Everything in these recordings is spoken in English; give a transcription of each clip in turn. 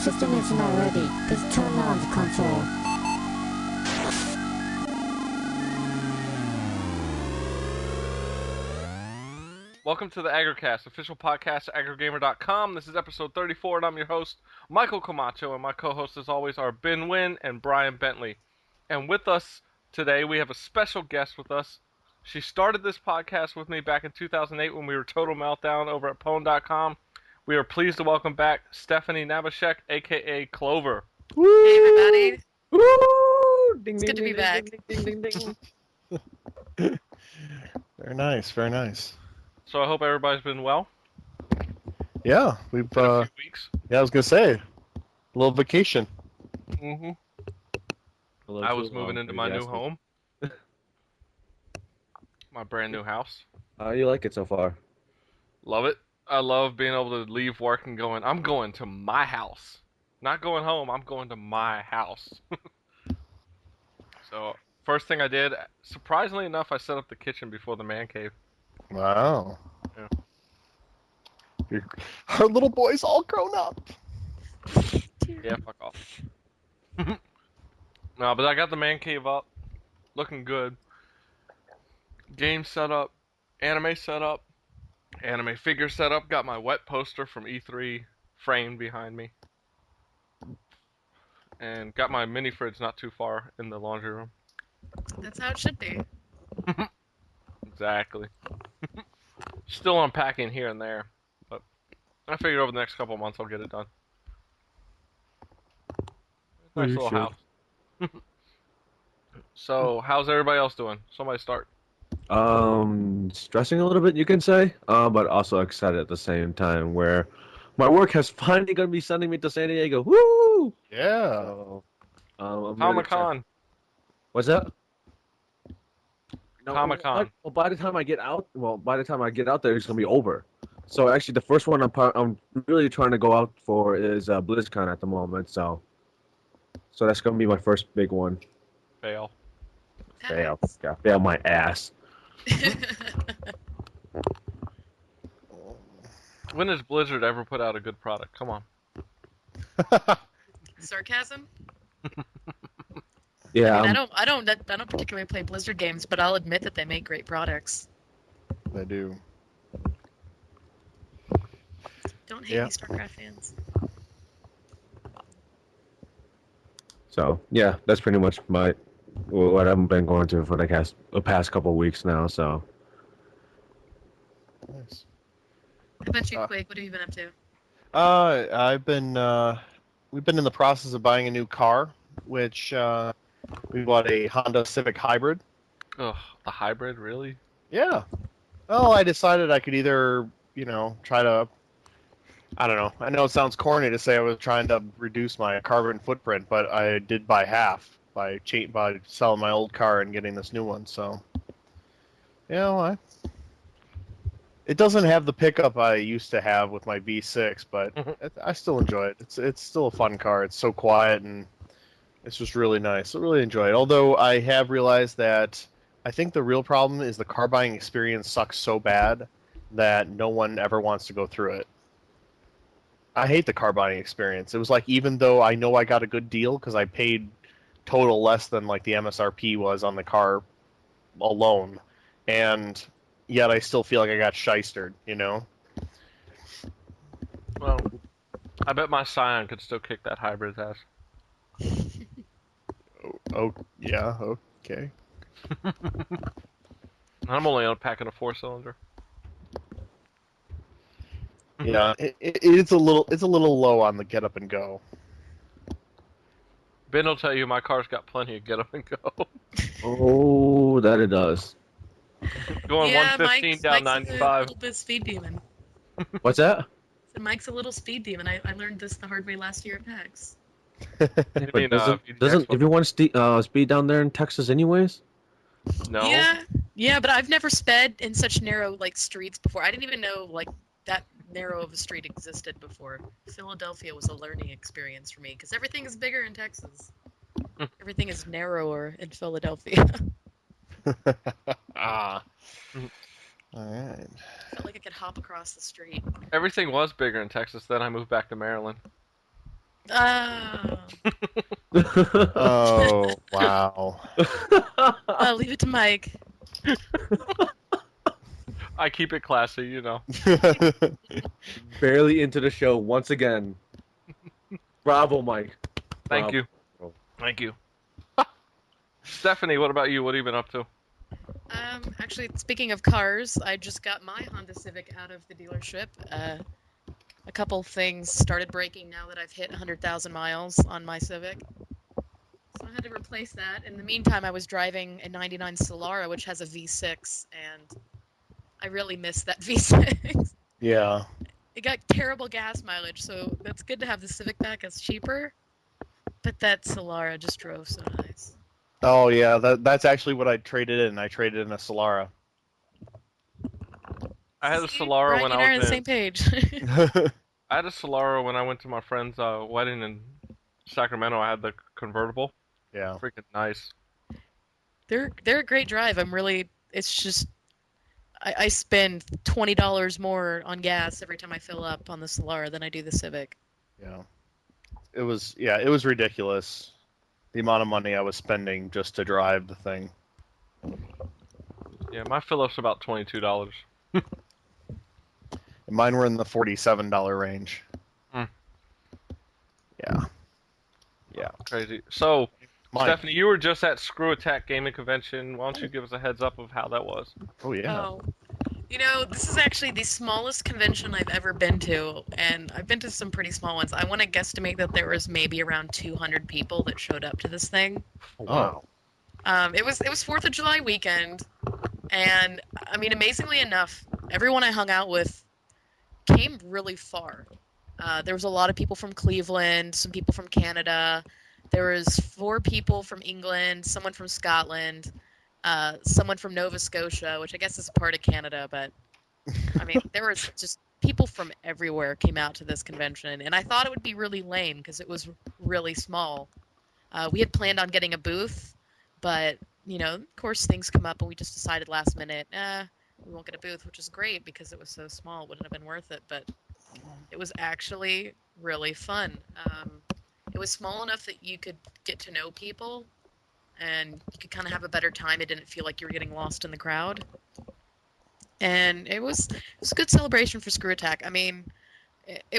system isn't already, just turn on the console. Welcome to the AggroCast, official podcast at AggroGamer.com. This is episode 34, and I'm your host, Michael Camacho, and my co-hosts, as always, are Ben Wynn and Brian Bentley. And with us today, we have a special guest with us. She started this podcast with me back in 2008 when we were Total Meltdown over at Pwn.com. We are pleased to welcome back Stephanie Naboshek, a.k.a. Clov3r. Woo! Hey, everybody. Woo! Ding, It's ding, good to be ding, back. Ding, ding, ding, ding. Very nice, very nice. So I hope everybody's been well. Yeah, we've Been a few weeks. yeah, I was gonna say, a little vacation. Mm-hmm. I was moving into my new home. My brand new house. How do you like it so far? Love it. I love being able to leave work and I'm going to my house. Not going home, I'm going to my house. So, first thing I did, surprisingly enough, I set up the kitchen before the man cave. Wow. Yeah. Our little boy's all grown up. Yeah, fuck off. No, but I got the man cave up, looking good. Game set up, anime set up, anime figure set up. Got my wet poster from E3 framed behind me. And got my mini fridge not too far in the laundry room. That's how it should be. Exactly. Still unpacking here and there, but I figure over the next couple of months I'll get it done. Nice little house. So, how's everybody else doing? Somebody start. Stressing a little bit, you can say, but also excited at the same time. Where my work has finally gonna be sending me to San Diego. Woo! Yeah. So, I'm really Comic-Con. What's that? No, Comic-Con. Well, by the time I get out there, it's gonna be over. So actually, the first one I'm really trying to go out for is BlizzCon at the moment. So that's gonna be my first big one. Fail. Fail. Yeah, fail my ass. When has Blizzard ever put out a good product? Come on. Sarcasm? Yeah. I mean, I don't particularly play Blizzard games, but I'll admit that they make great products. They do. Don't hate me, StarCraft fans. So yeah, that's pretty much what I've been going through for the past couple of weeks now. So. Nice. How about you, Quake? What have you been up to? We've been in the process of buying a new car, which we bought a Honda Civic Hybrid. Ugh, the hybrid, really? Yeah. Well, I decided I could either, try to, I don't know. I know it sounds corny to say I was trying to reduce my carbon footprint, but I did by half by selling my old car and getting this new one. So, it doesn't have the pickup I used to have with my V6, but I still enjoy it. It's still a fun car. It's so quiet and it's just really nice. I really enjoy it. Although I have realized that I think the real problem is the car buying experience sucks so bad that no one ever wants to go through it. I hate the car buying experience. It was like, even though I know I got a good deal because I paid total less than like the MSRP was on the car alone, and yet I still feel like I got shystered, Well, I bet my Scion could still kick that hybrid's ass. Oh, yeah, okay. I'm only unpacking a 4-cylinder. Yeah, it's a little low on the get up and go. Ben will tell you my car's got plenty of get up and go. Oh, that it does. Going Yeah, 115 down Mike's 95. a little bit speed demon. What's that? So Mike's a little speed demon. I learned this the hard way last year at PAX. I mean, Doesn't everyone speed down there in Texas anyways? No. Yeah, but I've never sped in such narrow streets before. I didn't even know that narrow of a street existed before. Philadelphia was a learning experience for me because everything is bigger in Texas. Everything is narrower in Philadelphia. All right. Felt like I could hop across the street. Everything was bigger in Texas. Then I moved back to Maryland. Oh. Oh, wow. Leave it to Mike. I keep it classy, you know. Barely into the show once again. Bravo, Mike. Thank you. Thank you. Stephanie, what about you? What have you been up to? Actually, speaking of cars, I just got my Honda Civic out of the dealership. A couple things started breaking now that I've hit 100,000 miles on my Civic. So I had to replace that. In the meantime, I was driving a 99 Solara, which has a V6, and I really miss that V6. Yeah. It got terrible gas mileage, so that's good to have the Civic back. It's cheaper, but that Solara just drove so nice. Oh, yeah. That's actually what I traded in. I traded in a Solara. I had a See, Solara Brian, when you I and I are was on the in. same page. I had a Solara when I went to my friend's wedding in Sacramento. I had the convertible. Yeah. Freaking nice. They're a great drive. It's just I spend $20 more on gas every time I fill up on the Solara than I do the Civic. Yeah. It was ridiculous. The amount of money I was spending just to drive the thing. Yeah, my fill-up's about $22. And mine were in the $47 range. Hmm. Yeah. Yeah. Crazy. So, Mike. Stephanie, you were just at Screw Attack Gaming Convention. Why don't you give us a heads up of how that was? Oh, yeah. Oh, this is actually the smallest convention I've ever been to, and I've been to some pretty small ones. I want to guesstimate that there was maybe around 200 people that showed up to this thing. Oh, wow. It was 4th of July weekend, and I mean, amazingly enough, everyone I hung out with came really far. There was a lot of people from Cleveland, some people from Canada. There was 4 people from England, someone from Scotland, someone from Nova Scotia, which I guess is a part of Canada, but I mean, there was just people from everywhere came out to this convention, and I thought it would be really lame because it was really small. We had planned on getting a booth, but, of course things come up and we just decided last minute, we won't get a booth, which is great because it was so small. It wouldn't have been worth it, but it was actually really fun. It was small enough that you could get to know people and you could kind of have a better time. It didn't feel like you were getting lost in the crowd. And it was a good celebration for Screw Attack. I mean, I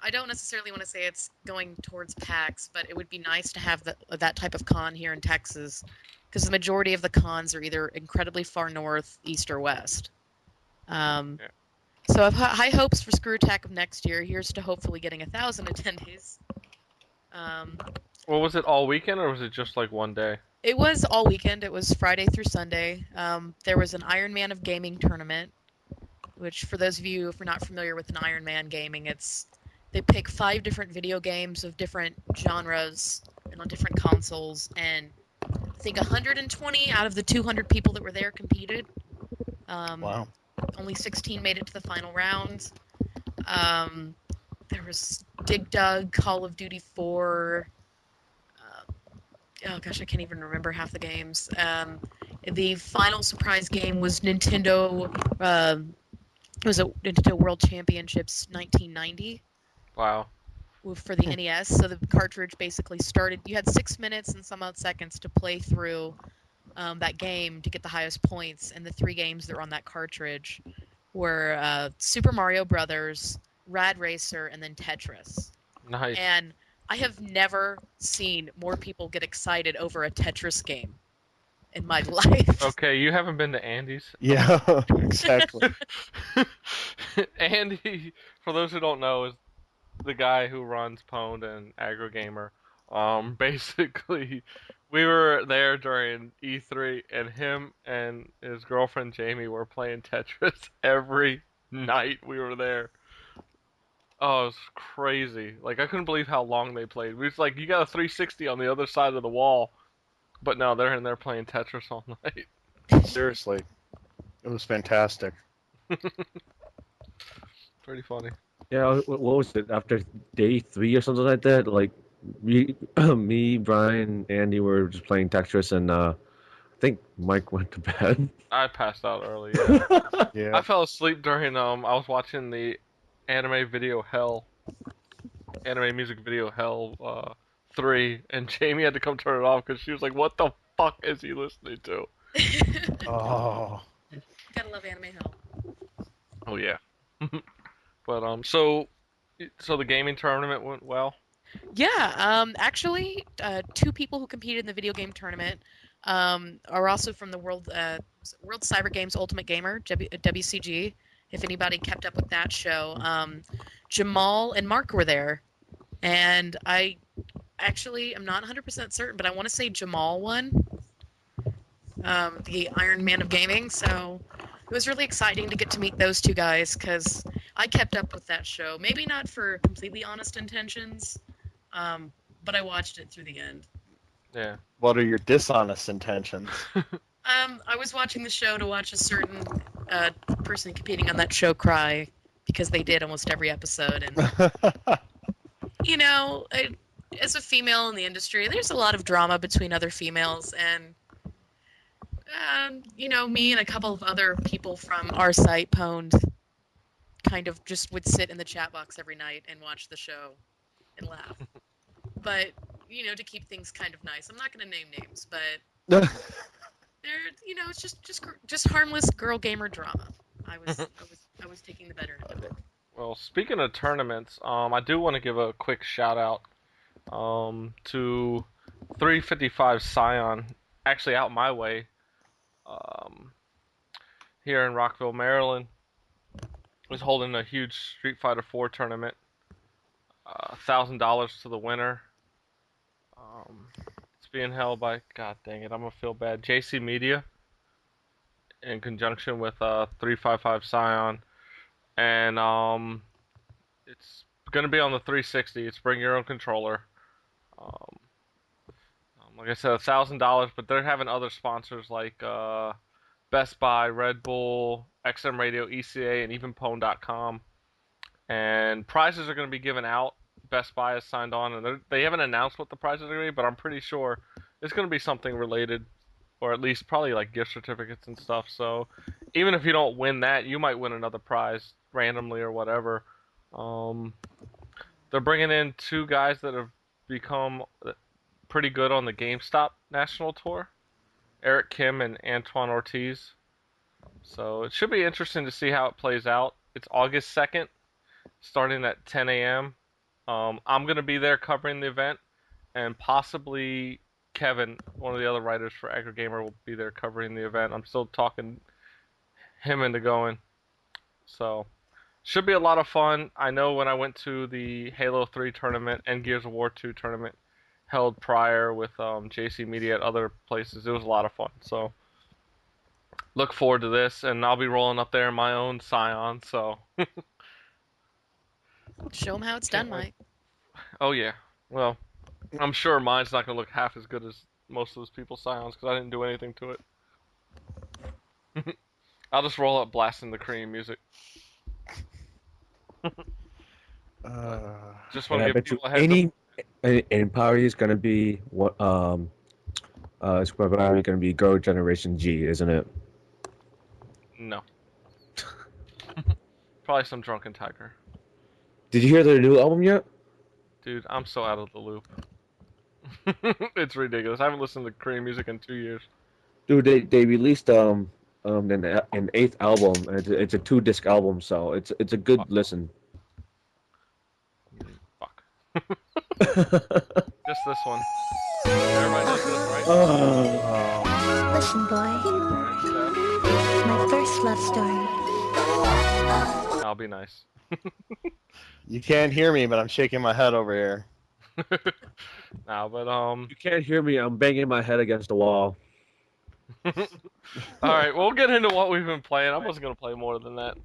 don't necessarily want to say it's going towards PAX, but it would be nice to have that type of con here in Texas, because the majority of the cons are either incredibly far north, east, or west. So I have high hopes for Screw Attack of next year. Here's to hopefully getting 1,000 attendees. Well, was it all weekend or was it just like one day? It was all weekend. It was Friday through Sunday. There was an Iron Man of Gaming tournament, which for those of you if you're not familiar with an Iron Man gaming, they pick 5 different video games of different genres and on different consoles, and I think 120 out of the 200 people that were there competed. Wow. Only 16 made it to the final round. There was Dig Dug, Call of Duty 4. Oh gosh, I can't even remember half the games. The final surprise game was Nintendo. It was a Nintendo World Championships 1990. Wow. For the NES. So the cartridge basically started. You had 6 minutes and some odd seconds to play through that game to get the highest points, and the 3 games that were on that cartridge were Super Mario Brothers, Rad Racer, and then Tetris. Nice. And I have never seen more people get excited over a Tetris game in my life. Okay, you haven't been to Andy's? Yeah, exactly. Andy, for those who don't know, is the guy who runs Pwned and AggroGamer. Basically, we were there during E3, and him and his girlfriend Jamie were playing Tetris every night we were there. Oh, it was crazy. Like, I couldn't believe how long they played. We was like, you got a 360 on the other side of the wall. But no, they're in there playing Tetris all night. Seriously. It was fantastic. Pretty funny. Yeah, what was it? After day 3 or something like that, like me, Brian, Andy were just playing Tetris, and I think Mike went to bed. I passed out early. Yeah. Yeah. I fell asleep during I was watching the anime video Hell. anime music video Hell 3, and Jamie had to come turn it off because she was like, "What the fuck is he listening to?" Oh. Gotta love anime hell. Oh yeah. But so the gaming tournament went well. Yeah, actually, two people who competed in the video game tournament are also from the World Cyber Games Ultimate Gamer, WCG, if anybody kept up with that show. Jamal and Mark were there, and I'm not 100% certain, but I want to say Jamal won, the Iron Man of gaming, so it was really exciting to get to meet those two guys, because I kept up with that show. Maybe not for completely honest intentions, but I watched it through the end. Yeah. What are your dishonest intentions? I was watching the show to watch a certain person competing on that show cry, because they did almost every episode. And, you know, as a female in the industry, there's a lot of drama between other females. And, you know, me and a couple of other people from our site, Pwned, kind of just would sit in the chat box every night and watch the show and laugh. But, you know, to keep things kind of nice, I'm not going to name names, but they're, you know, it's just harmless girl gamer drama. I was taking the better end of it. Well, speaking of tournaments, I do want to give a quick shout out to 355 Scion, actually out my way, here in Rockville, Maryland. Was holding a huge Street Fighter 4 tournament. $1,000 to the winner. It's being held by, god dang it, I'm gonna feel bad, JC Media, in conjunction with 355 Scion, and it's gonna be on the 360. It's bring your own controller. Like I said, $1,000, but they're having other sponsors like Best Buy, Red Bull, XM Radio, ECA, and even Pwn.com. And prizes are going to be given out. Best Buy has signed on, and they haven't announced what the prizes are going to be, but I'm pretty sure it's going to be something related, or at least probably like gift certificates and stuff. So even if you don't win that, you might win another prize randomly or whatever. They're bringing in two guys that have become pretty good on the GameStop National Tour, Eric Kim and Antoine Ortiz. So it should be interesting to see how it plays out. It's August 2nd, starting at 10 a.m. I'm going to be there covering the event, and possibly Kevin, one of the other writers for AggroGamer, will be there covering the event. I'm still talking him into going. So should be a lot of fun. I know when I went to the Halo 3 tournament and Gears of War 2 tournament held prior with JC Media at other places, it was a lot of fun. So look forward to this, and I'll be rolling up there in my own Scion, so... Show them how it's done, Mike. Oh, yeah. Well, I'm sure mine's not going to look half as good as most of those people's Scions, because I didn't do anything to it. I'll just roll up blasting the cream music. Just want to give people a heads up. Empower is going to be what it's probably going to be Girl Generation G, isn't it? No. Probably some drunken tiger. Did you hear their new album yet? Dude, I'm so out of the loop. It's ridiculous. I haven't listened to Korean music in 2 years. Dude, they released an 8th album. It's a 2-disc album, so it's a good listen. Fuck. Just this one. Everybody knows this, right? Listen, boy. My first love story. I'll be nice. You can't hear me, but I'm shaking my head over here. Nah, but You can't hear me. I'm banging my head against the wall. Alright, we'll get into what we've been playing. I wasn't gonna play more than that.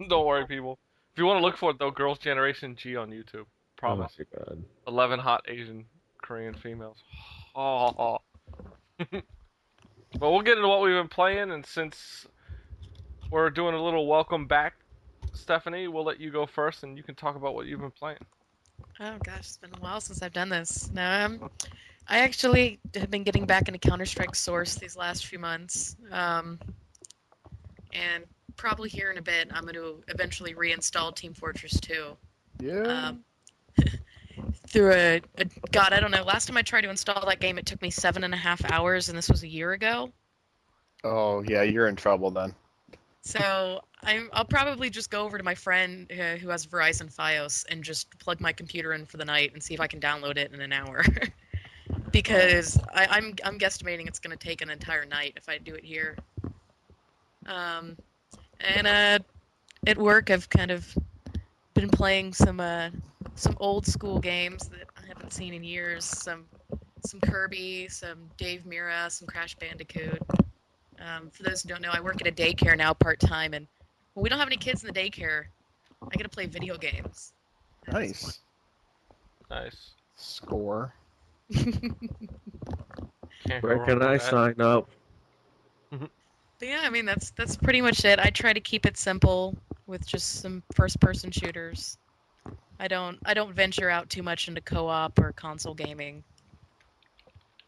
Don't worry, people. If you want to look for it, though, Girls' Generation G on YouTube. Promise. Oh my God. 11 hot Asian Korean females. Oh. But we'll get into what we've been playing, and since we're doing a little welcome back, Stephanie, we'll let you go first, and you can talk about what you've been playing. Oh gosh, it's been a while since I've done this. No, I actually have been getting back into Counter-Strike Source these last few months, and probably here in a bit I'm going to eventually reinstall Team Fortress 2. Yeah. through a God, I don't know. Last time I tried to install that game, it took me 7.5 hours, and this was a year ago. Oh yeah, you're in trouble then. So I'll probably just go over to my friend who has Verizon Fios and just plug my computer in for the night and see if I can download it in an hour. Because I'm guesstimating it's going to take an entire night if I do it here. And at work, I've kind of been playing some old school games that I haven't seen in years. Some Kirby, some Dave Mirra, some Crash Bandicoot. For those who don't know, I work at a daycare now part-time, and when we don't have any kids in the daycare, I get to play video games. Nice. Nice. Score. Where can I sign up? But yeah, I mean that's pretty much it. I try to keep it simple with just some first-person shooters. I don't venture out too much into co-op or console gaming.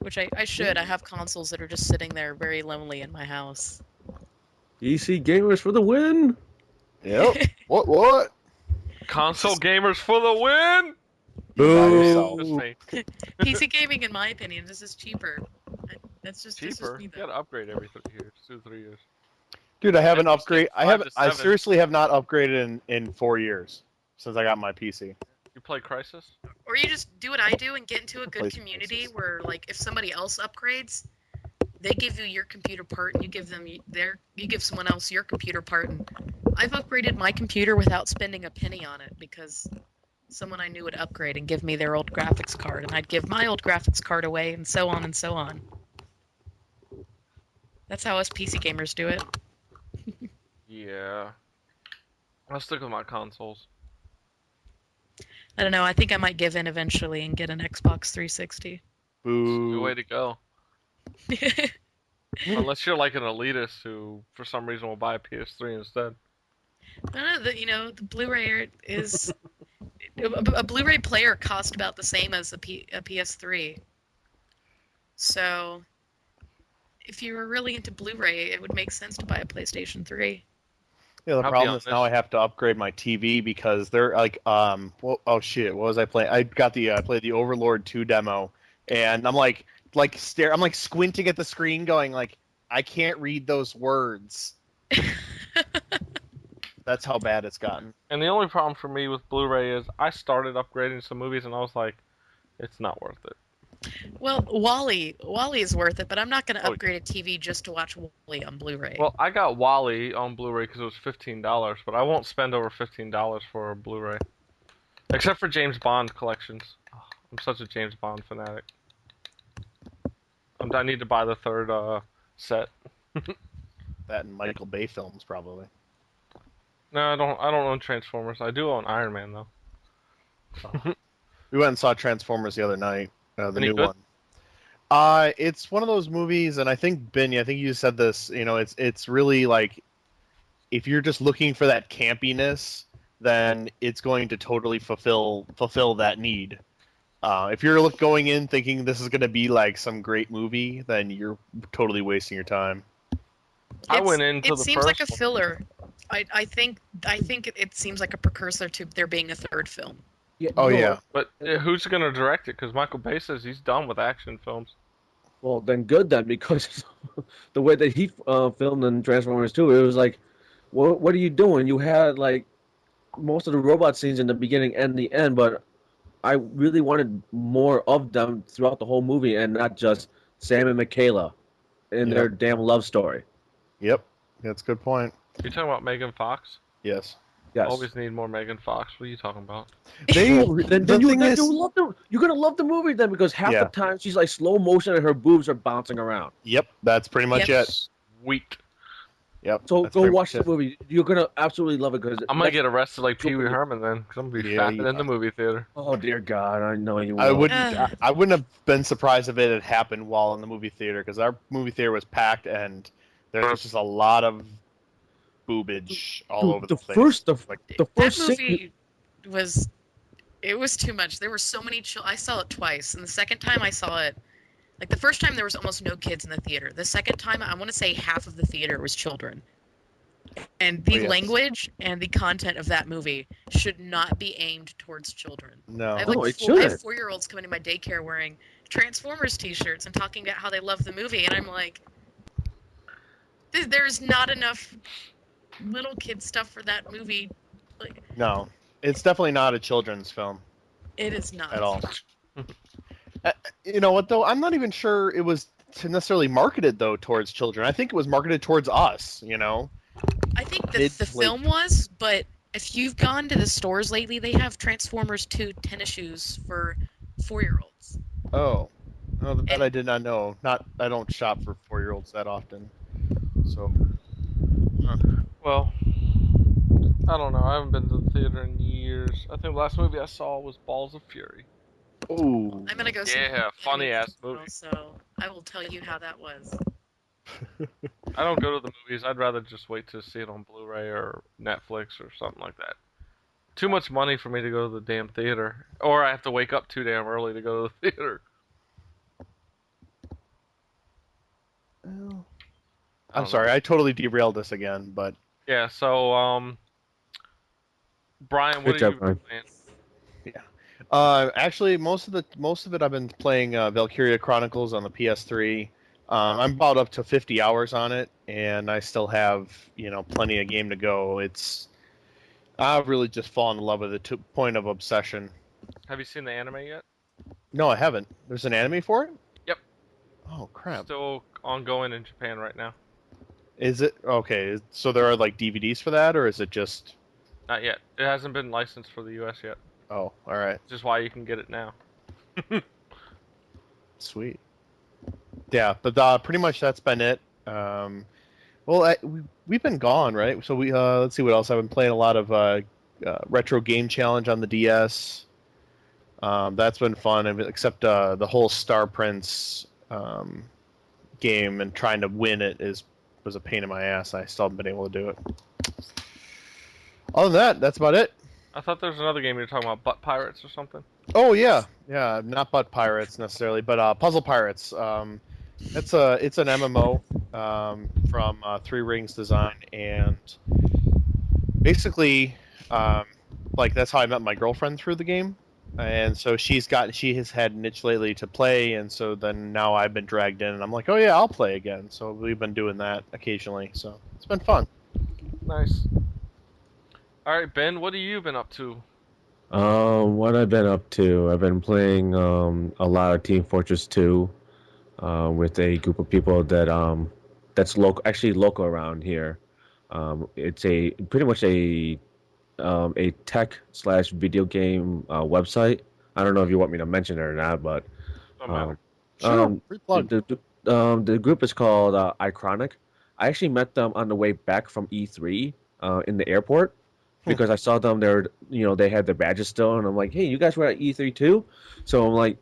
Which I should. I have consoles that are just sitting there very lonely in my house. PC gamers for the win! Yep. What? Console gamers for the win! Boo! Just me. PC gaming, in my opinion, this is cheaper. That's just Cheaper. me, You though. gotta upgrade every 3 years, 2 to 3 years. Dude, I haven't Five upgraded. to I seven. seriously have not upgraded in 4 years since I got my PC. You play Crisis? Or you just do what I do and get into a good Place community prices. where, like, if somebody else upgrades, they give you your computer part and you give them you give someone else your computer part. And I've upgraded my computer without spending a penny on it because someone I knew would upgrade and give me their old graphics card, and I'd give my old graphics card away, and so on and so on. That's how us PC gamers do it. Yeah. I'll stick with my consoles. I don't know. I think I might give in eventually and get an Xbox 360. Good way Boo. to go. Unless you're like an elitist who, for some reason, will buy a PS3 instead. I don't know. The Blu-ray is a Blu-ray player cost about the same as a PS3. So, if you were really into Blu-ray, it would make sense to buy a PlayStation 3. Yeah, the I'll be problem is now I honest. have to upgrade my TV because they're like, oh shit, what was I playing? I played the Overlord 2 demo, and I'm I'm like squinting at the screen, going like, I can't read those words. That's how bad it's gotten. And the only problem for me with Blu-ray is I started upgrading some movies and I was like, it's not worth it. Well, Wally is worth it, but I'm not going to Oh. upgrade a TV just to watch Wally on Blu-ray. Well, I got Wally on Blu-ray because it was $15, but I won't spend over $15 for a Blu-ray. Except for James Bond collections. Oh, I'm such a James Bond fanatic. I need to buy the third set. That and Michael Bay films, probably. No, I don't own Transformers. I do own Iron Man though. We went and saw Transformers the other night, the Any new good? one. It's one of those movies, and I think Ben, I think you said this. You know, it's really like, if you're just looking for that campiness, then it's going to totally fulfill that need. If you're going in thinking this is going to be like some great movie, then you're totally wasting your time. I went into It the seems first like a one. filler. I think it seems like a precursor to there being a third film. Oh yeah, But who's going to direct it? Because Michael Bay says he's done with action films. Well, then good then, because the way that he filmed in Transformers 2, it was like, what are you doing? You had like most of the robot scenes in the beginning and the end, but I really wanted more of them throughout the whole movie and not just Sam and Michaela in Yep. their damn love story. Yep, that's a good point. You talking about Megan Fox? Yes. Yes. Always need more Megan Fox. What are you talking about? They Well, then the thing is, you love the, you're gonna love the movie then, because half Yeah. the time she's like slow motion and her boobs are bouncing around. yep, that's pretty much Yep. it. Weak. Yep. So that's go pretty watch much the movie. You're gonna absolutely love it because I'm going to get arrested like Pee Wee Completely. Herman then, because I'm going to be Yeah, fapping you in the movie theater. Oh dear God, I know you will. I wouldn't. Ugh. I wouldn't have been surprised if it had happened while in the movie theater, because our movie theater was packed and there was just a lot of boobage all Dude, over the the place. first the Like, That first scene. movie was too much. There were so many I saw it twice, and the second time I saw it, like the first time there was almost no kids in the theater. The second time, I want to say half of the theater was children. And the Oh, yes. language and the content of that movie should not be aimed towards children. No. I have, No, like, it I have shouldn't. 4-year-olds coming to my daycare wearing Transformers t-shirts and talking about how they love the movie, and I'm like, there's not enough little kid stuff for that movie. Like, No. It's definitely not a children's film it is not. at all. You know what, though? I'm not even sure it was necessarily marketed, though, towards children. I think it was marketed towards us, you know? I think that Mid- the film was, but if you've gone to the stores lately, they have Transformers 2 tennis shoes for 4-year-olds. Oh. No, that And- I did not know. I don't shop for 4-year-olds that often. So, Well, I don't know. I haven't been to the theater in years. I think the last movie I saw was Balls of Fury. ooh. I'm gonna go see Yeah, it funny-ass tomorrow, movie. so I will tell you how that was. I don't go to the movies. I'd rather just wait to see it on Blu-ray or Netflix or something like that. Too much money for me to go to the damn theater. Or I have to wake up too damn early to go to the theater. Well, I I'm don't sorry, know. I totally derailed this again, but Yeah, so, Brian, what Good job, are you Brian. playing? actually, most of it I've been playing Valkyria Chronicles on the PS3. I'm about up to 50 hours on it, and I still have plenty of game to go. I've really just fallen in love with it to the point of obsession. Have you seen the anime yet? No, I haven't. There's an anime for it? Yep. Oh crap! Still ongoing in Japan right now. Is it okay? So there are like DVDs for that, or is it just? Not yet. It hasn't been licensed for the US yet. Oh, all right, Which is why you can get it now. sweet. Yeah, but pretty much that's been it. Well, we've been gone, right? So let's see what else. I've been playing a lot of retro game challenge on the DS. That's been fun, except the whole Star Prince game and trying to win it was a pain in my ass. I still haven't been able to do it. Other than that, that's about it. I thought there was another game you were talking about, Butt Pirates or something. Oh yeah, not Butt Pirates necessarily, but Puzzle Pirates. It's an MMO from Three Rings Design, and basically, like that's how I met my girlfriend through the game, and so she has had an itch lately to play, and so then now I've been dragged in, and I'm like, oh yeah, I'll play again. So we've been doing that occasionally, so it's been fun. Nice. Alright, Ben, what have you been up to? What I've been up to, I've been playing a lot of Team Fortress 2 with a group of people that's local around here. It's pretty much a tech/video game website. I don't know if you want me to mention it or not, but Don't matter. Sure, free plug. the group is called Iconic. I actually met them on the way back from E3 in the airport because I saw them there. They had their badges still, and I'm like, hey, you guys were at E3 too? So I'm like,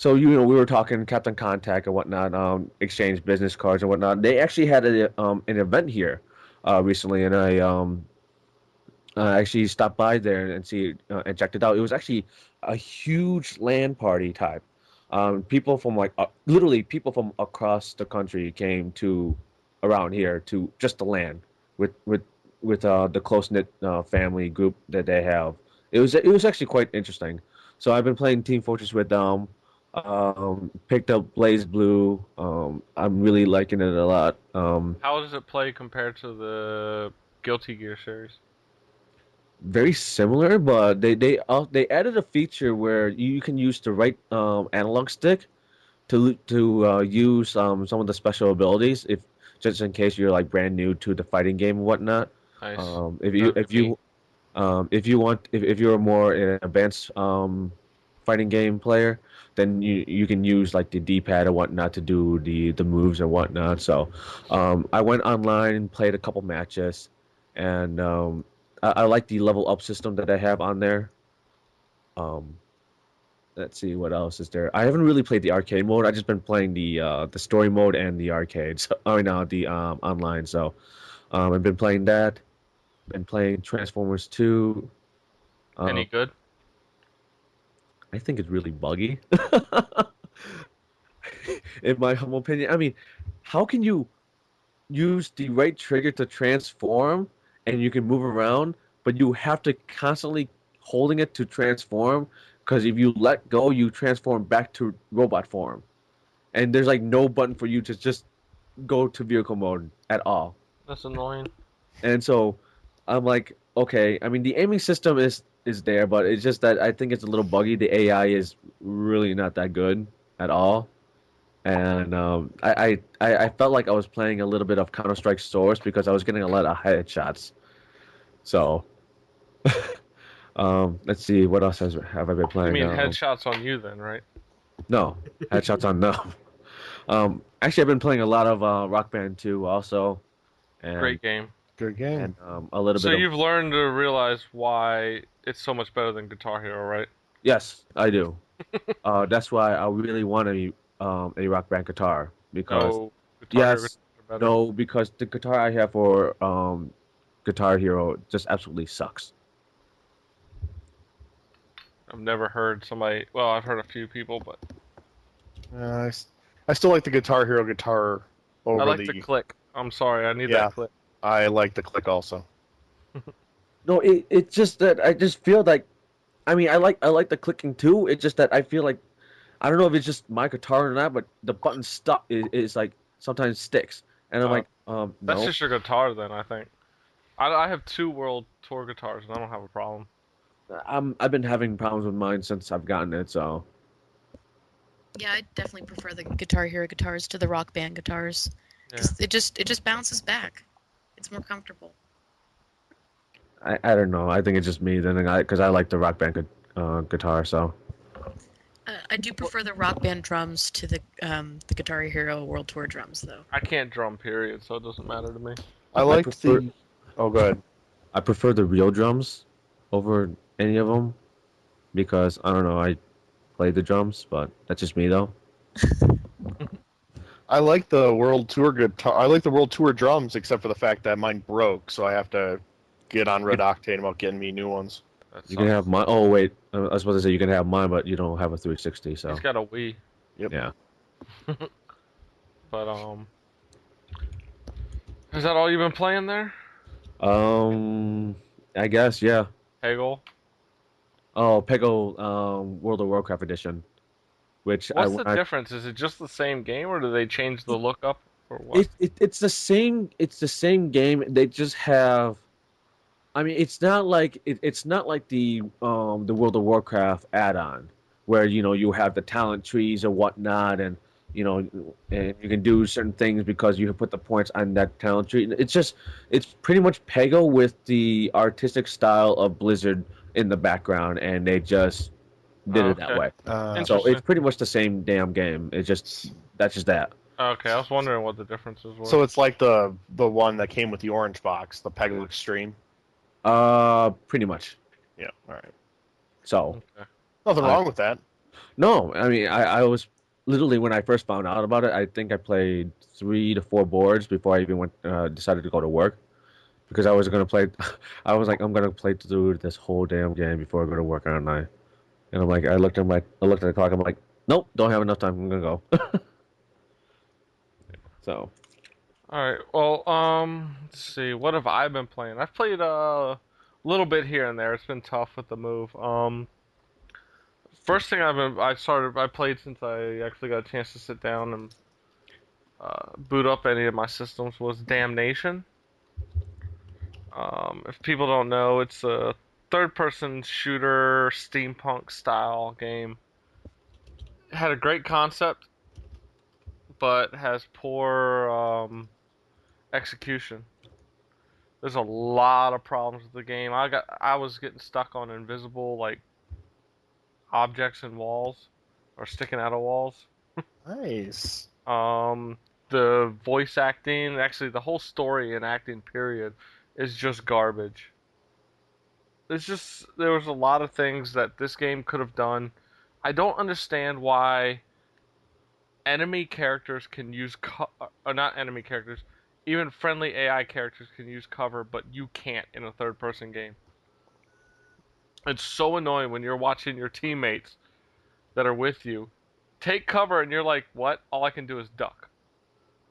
we were talking, kept in contact and whatnot, exchanged business cards and whatnot. They actually had an event here recently, and I actually stopped by there and checked it out. It was actually a huge LAN party type. People from literally people from across the country came to around here to just the LAN with the close knit family group that they have. It was actually quite interesting. So I've been playing Team Fortress with them. Picked up Blaze Blue. I'm really liking it a lot. How does it play compared to the Guilty Gear series? Very similar, but they added a feature where you can use the right analog stick to use some of the special abilities, if just in case you're like brand new to the fighting game and whatnot. Nice. If you're a more advanced fighting game player, then you can use like the D-pad and whatnot to do the moves and whatnot. So I went online and played a couple matches, and I like the level up system that I have on there. Let's see what else is there. I haven't really played the arcade mode. I just been playing the story mode and the arcade. So, the online. So I've been playing that. Been playing Transformers 2. Any good? I think it's really buggy. In my humble opinion, I mean, how can you use the right trigger to transform, and you can move around, but you have to constantly holding it to transform, because if you let go, you transform back to robot form, and there's like no button for you to just go to vehicle mode at all. That's annoying. And so I'm like, okay, I mean the aiming system is there, but it's just that I think it's a little buggy. The AI is really not that good at all. And I felt like I was playing a little bit of Counter-Strike Source because I was getting a lot of headshots. So let's see, what else have I been You playing? mean headshots on you then, right? No, headshots on no. Actually, I've been playing a lot of Rock Band 2 also, and Great game. Good game. and a little So bit of you've learned to realize why it's so much better than Guitar Hero, right? yes, I do. That's why I really want a Rock Band guitar because No, Guitar Hero yes, are better. no, because the guitar I have for Guitar Hero just absolutely sucks. I've never heard somebody. Well, I've heard a few people, but I still like the Guitar Hero guitar over I like the. the click. I'm sorry, I need Yeah. that click. I like the click also. No, it's just that I just feel like, I mean, I like the clicking too. It's just that I feel like I don't know if it's just my guitar or not, but the button stuck is like sometimes sticks, and I'm Oh. like, That's no. just your guitar, then. I think. I have 2 World Tour guitars, and I don't have a problem. I've been having problems with mine since I've gotten it, so Yeah, I definitely prefer the Guitar Hero guitars to the Rock Band guitars. Yeah. 'Cause it just bounces back. It's more comfortable. I don't know. I think it's just me then, because I like the Rock Band guitar, so. I do prefer the Rock Band drums to the Guitar Hero World Tour drums, though. I can't drum, period, so it doesn't matter to me. I like prefer- the. Oh, go ahead. I prefer the real drums over any of them because I don't know. I play the drums, but that's just me though. I like the World Tour guitar. I like the World Tour drums, except for the fact that mine broke, so I have to get on Red Octane about getting me new ones. That You can sucks. have mine. Oh wait, I was supposed to say you can have mine, but you don't have a 360. So He's got a Wii, yeah. but is that all you've been playing there? I guess yeah. Hegel? Oh, Peggle, World of Warcraft edition, which What's the difference? Is it just the same game, or do they change the lookup, or what? It's the same. It's the same game. They just have. I mean, it's not like it's not like the World of Warcraft add-on, where you have the talent trees or whatnot, and and you can do certain things because you have put the points on that talent tree. It's pretty much Peggle with the artistic style of Blizzard in the background, and they just did it that Okay. way. So Interesting. it's pretty much the same damn game. That's just that. Okay, I was wondering what the differences were. So it's like the one that came with the orange box, the Peggle Extreme. Pretty much. Yeah. All right. So Okay. Nothing wrong with that. no, I mean I was literally when I first found out about it, I think I played 3 to 4 boards before I even decided to go to work because I was gonna play. I was like, I'm gonna play through this whole damn game before I go to work, aren't I? And I'm like, I looked at the clock. I'm like, nope, don't have enough time. I'm gonna go. So. All right. Well, let's see. What have I been playing? I've played a little bit here and there. It's been tough with the move. First thing I played since I actually got a chance to sit down and boot up any of my systems was Damnation. If people don't know, it's a third-person shooter steampunk style game. It had a great concept, but has poor execution. There's a lot of problems with the game. I was getting stuck on invisible like objects and walls or sticking out of walls. Nice. The voice acting, actually the whole story and acting period is just garbage. There was a lot of things that this game could have done. I don't understand why enemy characters can use or not enemy characters, even friendly AI characters can use cover, but you can't in a third-person game. It's so annoying when you're watching your teammates that are with you take cover and you're like, what? All I can do is duck.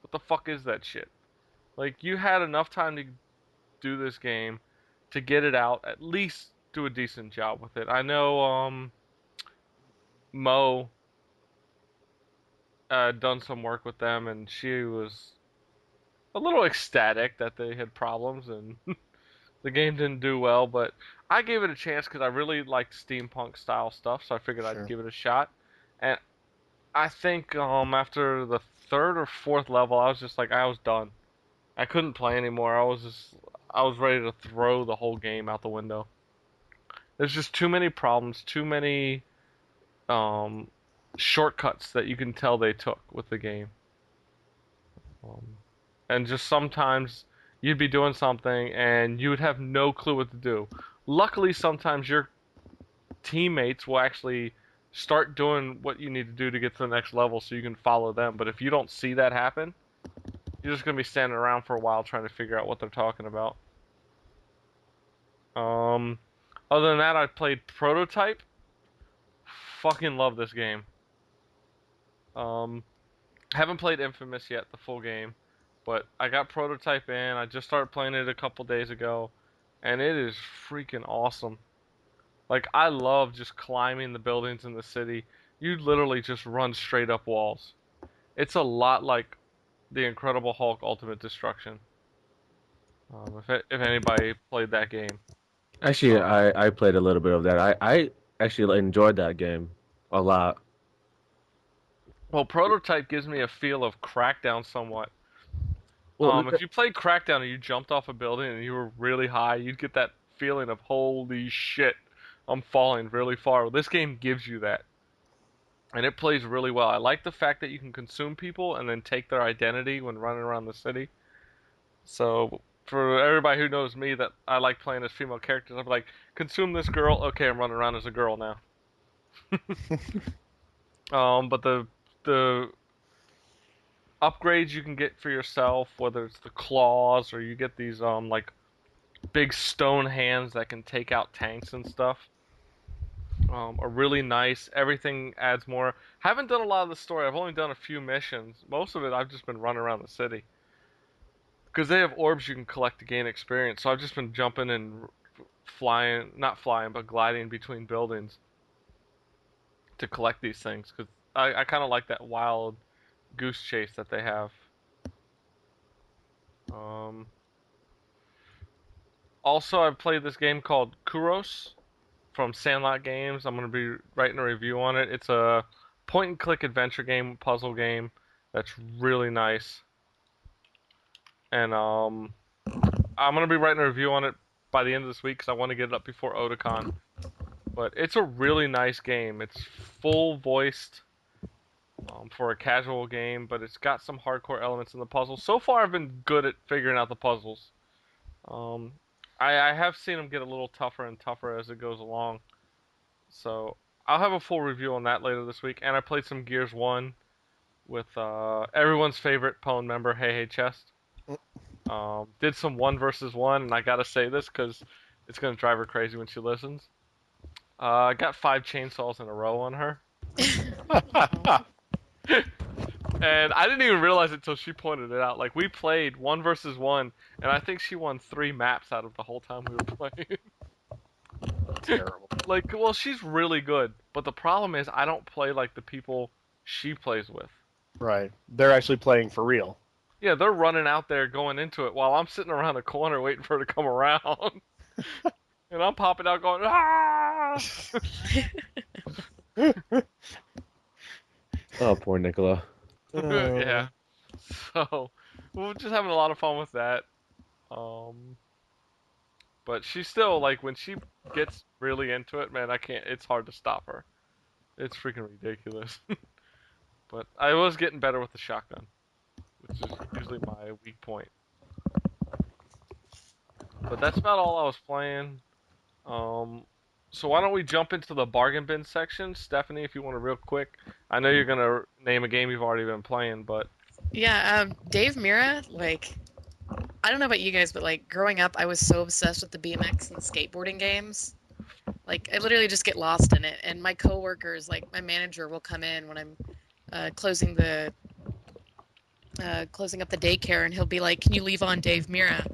What the fuck is that shit? Like, you had enough time to do this game, to get it out, at least do a decent job with it. I know, Mo done some work with them, and she was a little ecstatic that they had problems and the game didn't do well, but I gave it a chance because I really liked steampunk style stuff, so I figured Sure. I'd give it a shot. And I think after the third or fourth level, I was just like, I was done. I couldn't play anymore. I was ready to throw the whole game out the window. There's just too many problems, too many shortcuts that you can tell they took with the game. And just sometimes you'd be doing something and you would have no clue what to do. Luckily, sometimes your teammates will actually start doing what you need to do to get to the next level so you can follow them. But if you don't see that happen, you're just going to be standing around for a while trying to figure out what they're talking about. Other than that, I played Prototype. Fucking love this game. Haven't played Infamous yet, the full game. But I got Prototype in. I just started playing it a couple days ago. And it is freaking awesome. Like, I love just climbing the buildings in the city. You literally just run straight up walls. It's a lot like the Incredible Hulk Ultimate Destruction. If anybody played that game. Actually, I played a little bit of that. I actually enjoyed that game a lot. Well, Prototype gives me a feel of Crackdown somewhat. Well, If you played Crackdown and you jumped off a building and you were really high, you'd get that feeling of, holy shit, I'm falling really far. Well, this game gives you that. And it plays really well. I like the fact that you can consume people and then take their identity when running around the city. So, for everybody who knows me that I like playing as female characters, I'm like, consume this girl, okay, I'm running around as a girl now. But the upgrades you can get for yourself, whether it's the claws or you get these like big stone hands that can take out tanks and stuff, are really nice. Everything adds more. Haven't done a lot of the story. I've only done a few missions. Most of it I've just been running around the city because they have orbs you can collect to gain experience. So I've just been jumping and flying, not flying, but gliding between buildings to collect these things because I kind of like that wild goose chase that they have. Also, I've played this game called Kuros from Sandlot Games. I'm going to be writing a review on it. It's a point-and-click adventure game, puzzle game that's really nice. And I'm going to be writing a review on it by the end of this week because I want to get it up before Otakon. But it's a really nice game. It's full-voiced for a casual game, but it's got some hardcore elements in the puzzle. So far, I've been good at figuring out the puzzles. I have seen them get a little tougher and tougher as it goes along. So I'll have a full review on that later this week. And I played some Gears 1 with everyone's favorite Pwn member, Hey Hey Chest. Did some 1 versus 1, and I gotta say this because it's gonna drive her crazy when she listens. I got 5 chainsaws in a row on her. And I didn't even realize it until she pointed it out. Like, we played 1 versus 1, and I think she won 3 maps out of the whole time we were playing. Terrible. Like, well, she's really good, but the problem is I don't play like the people she plays with. Right. They're actually playing for real. Yeah, they're running out there going into it while I'm sitting around the corner waiting for her to come around. And I'm popping out going, ah! Oh, poor Nicola. Yeah. So, we're just having a lot of fun with that. But she's still, like, when she gets really into it, man, it's hard to stop her. It's freaking ridiculous. But I was getting better with the shotgun, which is usually my weak point. But that's about all I was playing. So why don't we jump into the bargain bin section? Stephanie, if you want to real quick. I know you're going to name a game you've already been playing, but... Yeah, Dave Mira, like, I don't know about you guys, but, like, growing up, I was so obsessed with the BMX and skateboarding games. Like, I literally just get lost in it. And my coworkers, like, my manager will come in when I'm closing the closing up the daycare, and he'll be like, "Can you leave on Dave Mira?"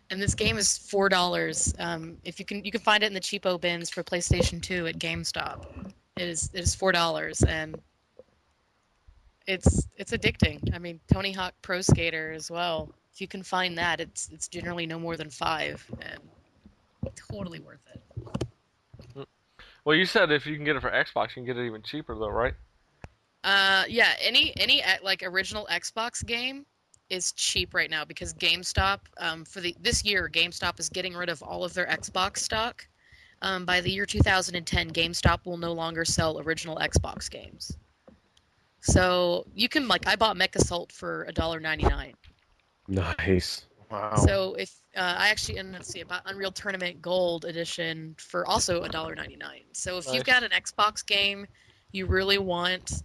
And this game is $4. If you can find it in the cheapo bins for PlayStation 2 at GameStop. It is $4, and it's addicting. I mean, Tony Hawk Pro Skater as well. If you can find that, it's generally no more than $5, and totally worth it. Well, you said if you can get it for Xbox, you can get it even cheaper, though, right? Yeah. Any like original Xbox game is cheap right now because GameStop for this year GameStop is getting rid of all of their Xbox stock. By the year 2010, GameStop will no longer sell original Xbox games. So you can I bought Mech Assault for $1.99. Nice. Wow. So if I actually about Unreal Tournament Gold Edition for also $1.99. So if Nice. you've got an Xbox game you really want,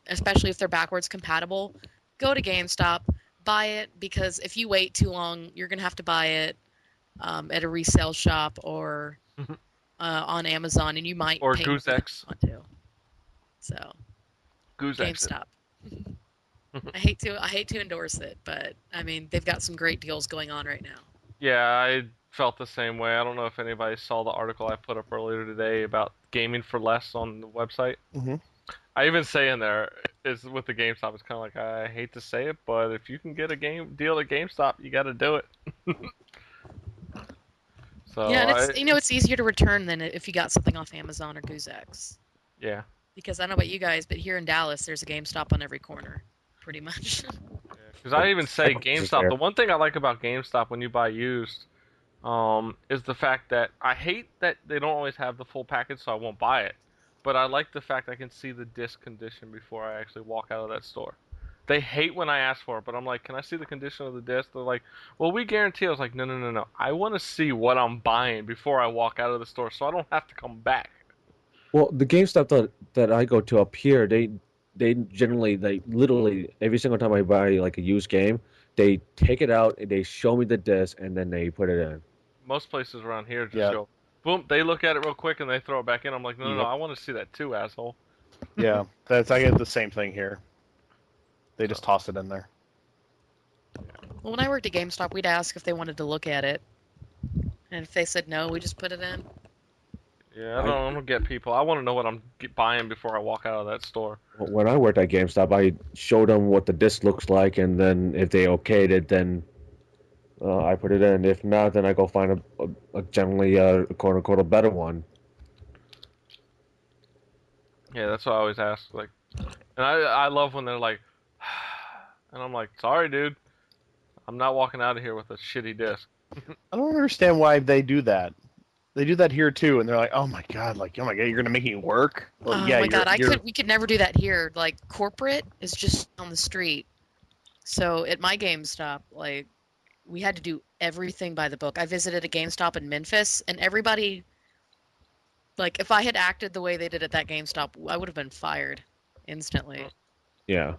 especially if they're backwards compatible, go to GameStop, buy it, because if you wait too long, you're gonna have to buy it at a resale shop or on Amazon, and you might Or pay Goose more than X. you want to. So Goose X. GameStop. I hate to endorse it, but I mean they've got some great deals going on right now. Yeah, I felt the same way. I don't know if anybody saw the article I put up earlier today about gaming for less on the website. Mhm. I even say in there, is with the GameStop, it's kind of like, I hate to say it, but if you can get a game deal at GameStop, you got to do it. So Yeah, and it's easier to return than if you got something off Amazon or Goose X. Yeah. Because I don't know about you guys, but here in Dallas, there's a GameStop on every corner, pretty much. Because I even say Xbox is GameStop. there. The one thing I like about GameStop when you buy used, is the fact that I hate that they don't always have the full package, so I won't buy it. But I like the fact I can see the disc condition before I actually walk out of that store. They hate when I ask for it, but I'm like, can I see the condition of the disc? They're like, well, we guarantee. I was like, no. I want to see what I'm buying before I walk out of the store, so I don't have to come back. Well, the GameStop that I go to up here, they generally literally every single time I buy like a used game, they take it out and they show me the disc and then they put it in. Most places around here just Yeah. show, boom, they look at it real quick and they throw it back in. I'm like, no, Yep. I want to see that too, asshole. Yeah, I get the same thing here. They just toss it in there. Well, when I worked at GameStop, we'd ask if they wanted to look at it. And if they said no, we just put it in. Yeah, I don't get people. I want to know what I'm buying before I walk out of that store. When I worked at GameStop, I showed them what the disc looks like, and then if they okayed it, then I put it in. If not, then I go find a generally quote unquote a better one. Yeah, that's what I always ask. Like, and I love when they're like, and I'm like, sorry, dude, I'm not walking out of here with a shitty disc. I don't understand why they do that. They do that here too, and they're like, "Oh my god, you're gonna make me work." Well, Oh yeah, my god, you're- we could never do that here. Like corporate is just on the street. So at my GameStop, like we had to do everything by the book. I visited a GameStop in Memphis, and everybody, like if I had acted the way they did at that GameStop, I would have been fired instantly. Yeah.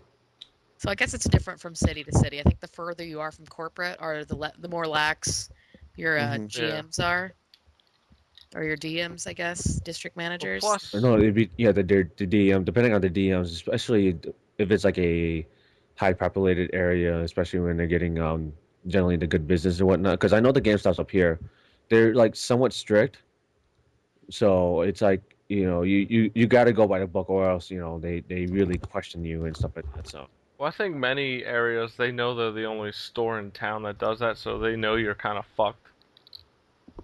So I guess it's different from city to city. I think the further you are from corporate, or the more lax your GMs are, or your DMs, I guess, district managers. Well, plus, No, it'd be the DM, depending on the DMs, especially if it's like a high populated area, especially when they're getting generally the good business and whatnot. Because I know the GameStops up here, they're like somewhat strict. So it's like you got to go by the book, or else they really question you and stuff like that. So. well, I think many areas they know they're the only store in town that does that, so they know you're kind of fucked.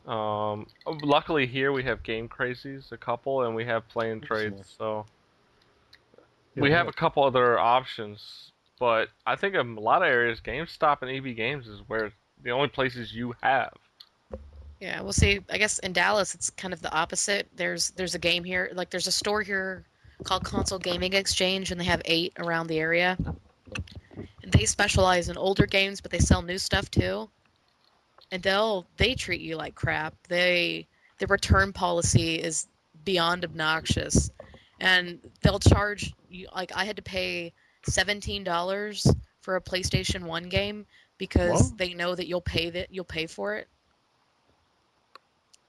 Luckily here we have Game Crazies, a couple, and we have Play and Trades, so we have a couple other options. But I think in a lot of areas, GameStop and EB Games is where the only places you have. Yeah, we'll see. I guess in Dallas it's kind of the opposite. There's a game here, like there's a store here called Console Gaming Exchange, and they have 8 around the area. And they specialize in older games, but they sell new stuff too. And they treat you like crap. The return policy is beyond obnoxious, and they'll charge you. Like I had to pay $17 for a PlayStation 1 game because What? they know that you'll pay for it.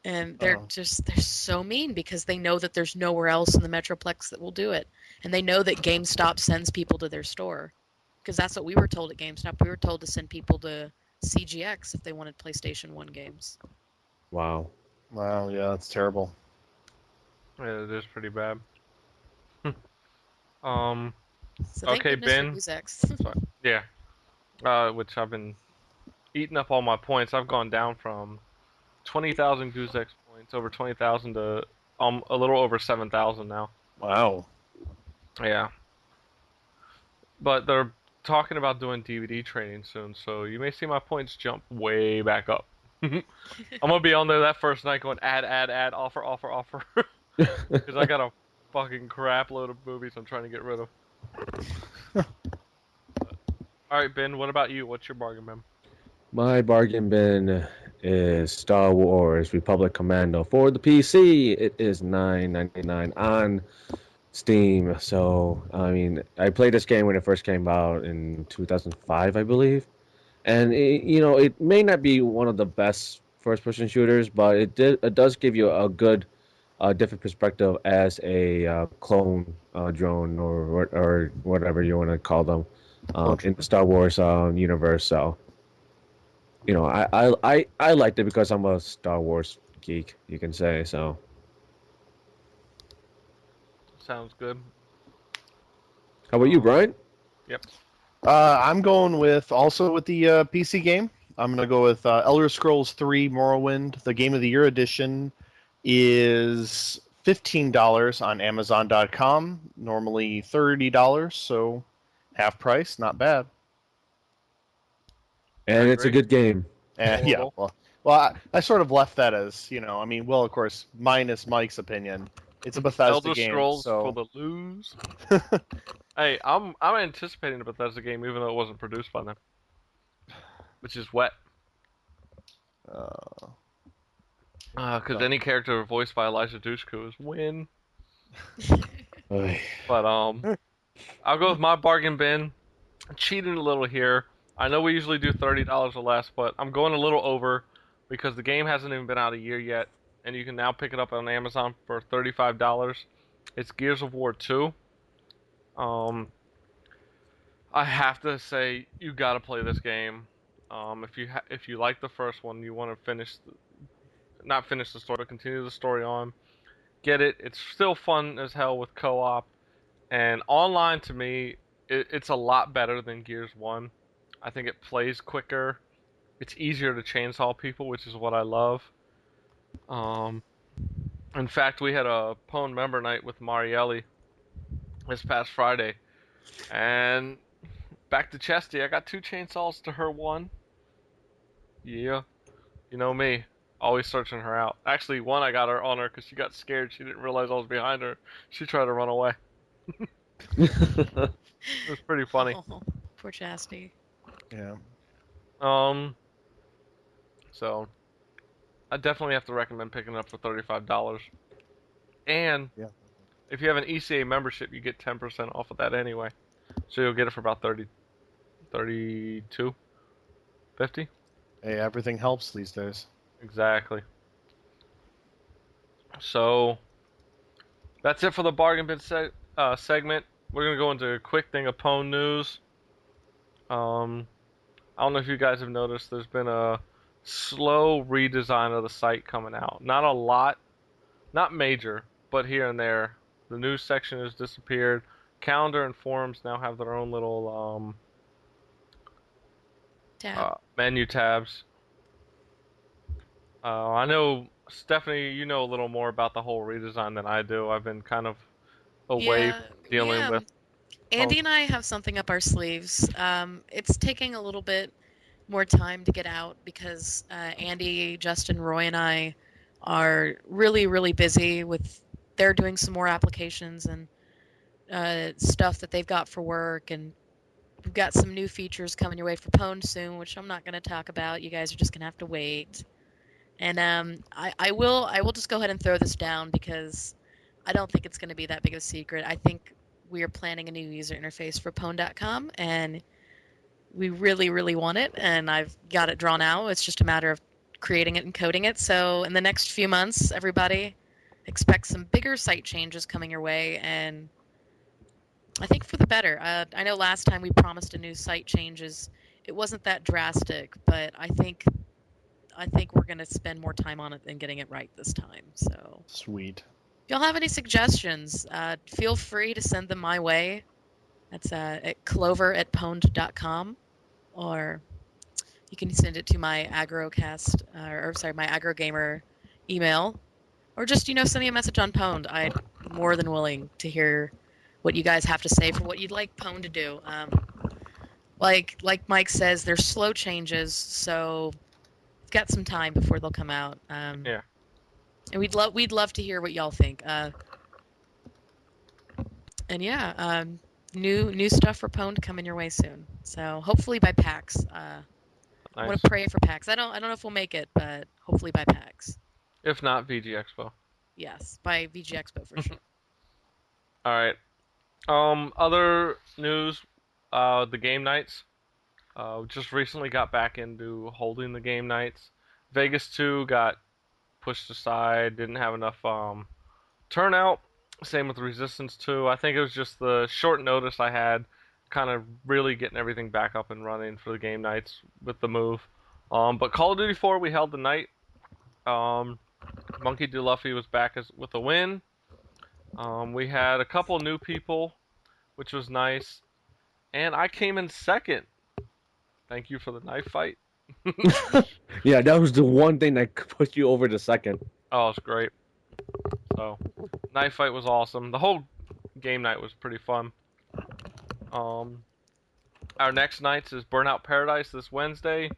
And they're so mean because they know that there's nowhere else in the Metroplex that will do it. And they know that GameStop sends people to their store. because that's what we were told at GameStop. We were told to send people to CGX if they wanted PlayStation 1 games. Wow. Wow, yeah, that's terrible. Yeah, it is pretty bad. So thank Okay, goodness for Ben. Musex. Yeah. Which I've been eating up all my points. I've gone down from 20,000 Guzex points, over 20,000 to a little over 7,000 now. Wow. Yeah. But they're talking about doing DVD trading soon, so you may see my points jump way back up. I'm gonna be on there that first night going add, offer, offer. Because I got a fucking crap load of movies I'm trying to get rid of. Alright, Ben, what about you? What's your bargain bin? My bargain bin is Star Wars Republic Commando for the PC. It is $9.99 on Steam. So, I mean, I played this game when it first came out in 2005, I believe. And, it may not be one of the best first-person shooters, but it does give you a good, different perspective as a clone drone or whatever you want to call them in the Star Wars universe. So, I liked it because I'm a Star Wars geek, you can say. So, Sounds good. how about you, Brian? Yep. I'm going with the PC game. I'm going to go with Elder Scrolls 3 Morrowind. The Game of the Year edition is $15 on Amazon.com. Normally $30, so half price, not bad. And it's a good game. And yeah, well, I sort of left that as of course, minus Mike's opinion. It's a Bethesda Elder game, Scrolls so for the lose. Hey, I'm anticipating a Bethesda game even though it wasn't produced by them, which is wet. Because any character voiced by Elijah Dushku is win. But I'll go with my bargain bin. I'm cheating a little here. I know we usually do $30 or less, but I'm going a little over because the game hasn't even been out a year yet, and you can now pick it up on Amazon for $35. It's Gears of War 2. I have to say you got to play this game. If you like the first one, you want to not finish the story, but continue the story on. Get it. It's still fun as hell with co-op, and online to me, it's a lot better than Gears 1. I think it plays quicker. It's easier to chainsaw people, which is what I love. In fact, we had a Pwn member night with Marielli this past Friday, and back to Chesty, I got 2 chainsaws to her 1. Yeah, you know me, always searching her out. Actually, one I got her on her because she got scared. She didn't realize I was behind her. She tried to run away. It was pretty funny. Oh, poor Chastity. yeah. So I definitely have to recommend picking it up for $35. And Yeah. if you have an ECA membership, you get 10% off of that anyway. So you'll get it for about 32, 50. Hey, everything helps these days. Exactly. So that's it for the bargain bin segment. We're gonna go into a quick thing of Pwn news. I don't know if you guys have noticed, there's been a slow redesign of the site coming out. Not a lot, not major, but here and there. The news section has disappeared. Calendar and forums now have their own little menu tabs. I know, Stephanie, you know a little more about the whole redesign than I do. I've been kind of away dealing with. Andy and I have something up our sleeves. It's taking a little bit more time to get out because Andy, Justin, Roy, and I are really, really busy with. They're doing some more applications and stuff that they've got for work, and we've got some new features coming your way for Pwn soon, which I'm not going to talk about. You guys are just going to have to wait. And I will just go ahead and throw this down because I don't think it's going to be that big of a secret. I think we are planning a new user interface for Pwn.com, and we really, really want it, and I've got it drawn out. It's just a matter of creating it and coding it. So in the next few months, everybody expect some bigger site changes coming your way, and I think for the better. I know last time we promised a new site changes. It wasn't that drastic, but I think we're going to spend more time on it and getting it right this time. So Sweet. if y'all have any suggestions, feel free to send them my way. That's at Clov3r@pwned.com, or you can send it to my AggroCast, my AggroGamer email, or just send me a message on Pwned. I'm more than willing to hear what you guys have to say for what you'd like Pwned to do. Like Mike says, they're slow changes, so we've got some time before they'll come out. Yeah. And we'd love to hear what y'all think. New stuff for Pwned coming your way soon. So hopefully by PAX. I Nice. want to pray for PAX. I don't know if we'll make it, but hopefully by PAX. If not, VG Expo. Yes, by VG Expo for sure. All right. Other news, the game nights. Just recently got back into holding the game nights. Vegas 2 got pushed aside, didn't have enough turnout. Same with Resistance 2. I think it was just the short notice I had, kind of really getting everything back up and running for the game nights with the move. But Call of Duty 4, we held the night. Monkey D. Luffy was back with a win. We had a couple new people, which was nice. And I came in second. Thank you for the knife fight. Yeah, that was the one thing that put you over to second. Oh, it's great. So, knife fight was awesome. The whole game night was pretty fun. Our next nights is Burnout Paradise this Wednesday.